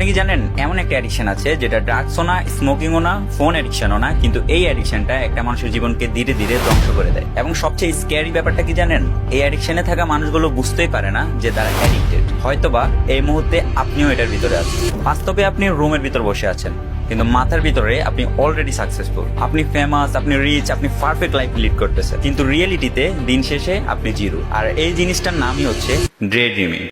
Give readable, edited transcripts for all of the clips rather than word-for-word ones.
আপনি কি জানেন এমন একটা অ্যাডিকশন আছে যেটা ড্রাগসও না, স্মোকিংও না, ফোন অ্যাডিকশনও না, কিন্তু এই অ্যাডিকশনটা একটা মানুষের জীবনকে ধীরে ধীরে ধ্বংস করে দেয়। এবং সবচেয়ে স্ক্যারি ব্যাপারটা কি জানেন, এই অ্যাডিকশনে থাকা মানুষগুলো বুঝতেই পারে না যে তারা অ্যাডিক্টেড। হয়তোবা এই মুহূর্তে আপনিও এটার ভিতরে আছেন। বাস্তবে আপনি রুমের ভিতর বসে আছেন, কিন্তু মাথার ভিতরে আপনি অলরেডি সাকসেসফুল, আপনি ফেমাস, আপনি রিচ, আপনি পারফেক্ট লাইফ লিড করতেছেন, কিন্তু রিয়েলিটিতে দিন শেষে আপনি জিরো। আর এই জিনিসটার নামই হচ্ছে ডে ড্রিমিং।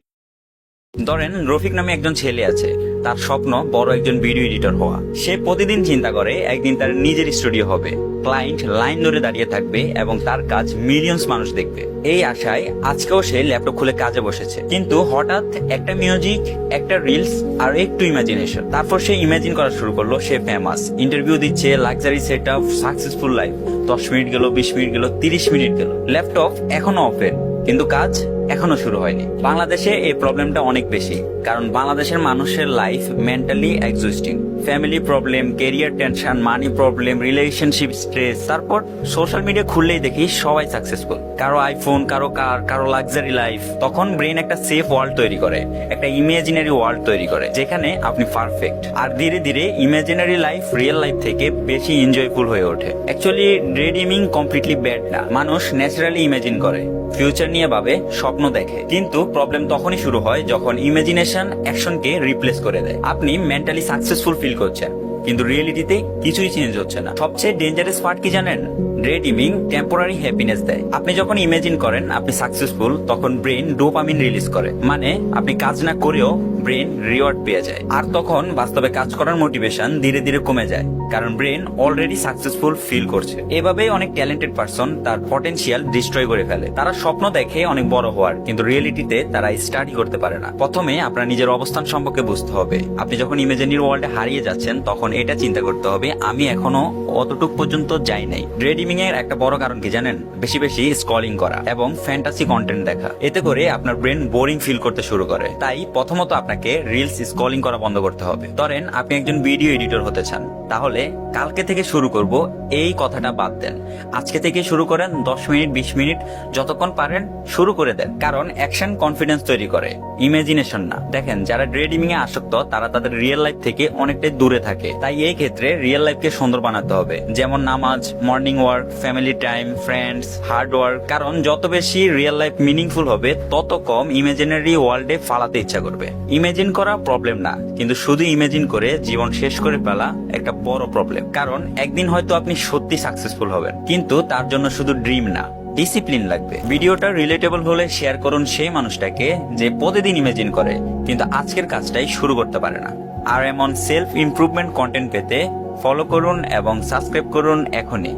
ধরেন রফিক নামে একজন ছেলে আছে, তার স্বপ্ন বড় একজন ভিডিও এডিটর হওয়া। সে প্রতিদিন চিন্তা করে একদিন তার নিজের স্টুডিও হবে, ক্লায়েন্ট লাইন ধরে দাঁড়িয়ে থাকবে এবং তার কাজ মিলিয়ন্স মানুষ দেখবে। এই আশায় আজকেও সে ল্যাপটপ খুলে কাজে বসেছে, কিন্তু হঠাৎ একটা মিউজিক, একটা রিলস আর একটু ইমাজিনেশন, তারপর সে ইমাজিন করা শুরু করলো সে ফেমাস, ইন্টারভিউ দিচ্ছে, luxury set up, successful life. 10 minute গেল, 20 মিনিট গেল, 30 মিনিট গেল, ল্যাপটপ এখনো ওপেন, কিন্তু কাজ এখনো শুরু হয়নি। বাংলাদেশে এই প্রবলেমটা অনেক বেশি, কারণ বাংলাদেশের মানুষের life mentally exhausting. Family problem, career tension, money problem, relationship stress. তারপর সোশ্যাল মিডিয়া খুললেই দেখি সবাই সাকসেসফুল, কারো আইফোন, কারো কার, কারো লাক্সারি লাইফ। তখন ব্রেন একটা সেফ ওয়ার্ল্ড তৈরি করে, একটা ইমাজিনারি ওয়ার্ল্ড তৈরি করে যেখানে আপনি পারফেক্ট। আর ধীরে ধীরে ইমাজিনারি লাইফ রিয়েল লাইফ থেকে বেশি এনজয়ফুল হয়ে ওঠে। Actually day dreaming completely bad না। মানুষ ন্যাচারালি ইমাজিন করে, ফিউচার নিয়ে ভাবে, স্বপ্ন দেখে, কিন্তু প্রবলেম তখনই শুরু হয় যখন ইমাজিনেশন অ্যাকশনকে রিপ্লেস করে দেয়। আপনি মেন্টালি সাকসেসফুল ফিল করছেন, কিন্তু রিয়েলিটিতে কিছুই চেঞ্জ হচ্ছে না। সবচেয়ে ডেঞ্জারাস পার্ট কি জানেন, ডে ড্রিমিং টেম্পোরারি হ্যাপিনেস দেয়। আপনি যখন ইমাজিন করেন আপনি সাকসেসফুল, তখন ব্রেন ডোপামিন রিলিজ করে, মানে আপনি কাজ না করেও ব্রেন রিওয়ার্ড পেয়ে যায়। আর তখন বাস্তবে কাজ করার মোটিভেশন ধীরে ধীরে কমে যায়, কারণ ব্রেন অলরেডি সাকসেসফুল ফিল করছে। এভাবেই অনেক ট্যালেন্টেড পারসন তার পটেনশিয়াল ডিস্ট্রয় করে ফেলে। তারা স্বপ্ন দেখে অনেক বড় হওয়ার, কিন্তু রিয়েলিটিতে তারা স্টাডি করতে পারে না। প্রথমে আপনার নিজের অবস্থান সম্পর্কে বুঝতে হবে। আপনি যখন ইমাজিনারি ওয়ার্ল্ডে হারিয়ে যাচ্ছেন, তখন এটা চিন্তা করতে হবে আমি এখনো অতটুক পর্যন্ত যাই নাই। ডে ড্রিমিং এর একটা বড় কারণ কি জানেন, বেশি বেশি স্ক্রলিং করা এবং ফ্যান্টাসি কন্টেন্ট দেখা। এতে করে আপনার ব্রেন বোরিং ফিল করতে শুরু করে। তাই প্রথমত আপনাকে রিলস স্ক্রলিং করা বন্ধ করতে হবে। ধরেন আপনি একজন ভিডিও এডিটর হতে চান, তাহলে কালকে থেকে শুরু করব এই কথাটা বাদ দেন। আজকে থেকে শুরু করেন, 10 মিনিট 20 মিনিট যতক্ষণ পারেন শুরু করে দেন, কারণ অ্যাকশন কনফিডেন্স তৈরি করে, ইমাজিনেশন না। দেখেন যারা ডে ড্রিমিং এ আসক্ত তারা তাদের রিয়েল লাইফ থেকে অনেকটাই দূরে থাকে। তাই এই ক্ষেত্রে রিয়েল লাইফকে সুন্দর বানাতে হবে, যেমন নামাজ, morning work, family time, friends, hard work. কারণ যত বেশি রিয়েল লাইফ মিনিংফুল হবে, তত কম ইমাজিনারি ওয়ার্ল্ডে ফালাতে ইচ্ছা করবে। ইমেজিন করা প্রবলেম না, কিন্তু শুধু ইমেজিন করে জীবন শেষ করে ফেলা একটা বড় প্রবলেম। কারণ একদিন হয়তো আপনি সত্যি সাকসেসফুল হবেন, কিন্তু তার জন্য শুধু ড্রিম না, ডিসিপ্লিন লাগবে। ভিডিওটা রিলেটেবল হলে শেয়ার করুন সেই মানুষটাকে যে প্রতিদিন ইমেজিন করে কিন্তু আজকের কাজটাই শুরু করতে পারে না। আর এমন সেলফ ইমপ্রুভমেন্ট কন্টেন্ট পেতে ফলো করুন এবং সাবস্ক্রাইব করুন এখনই।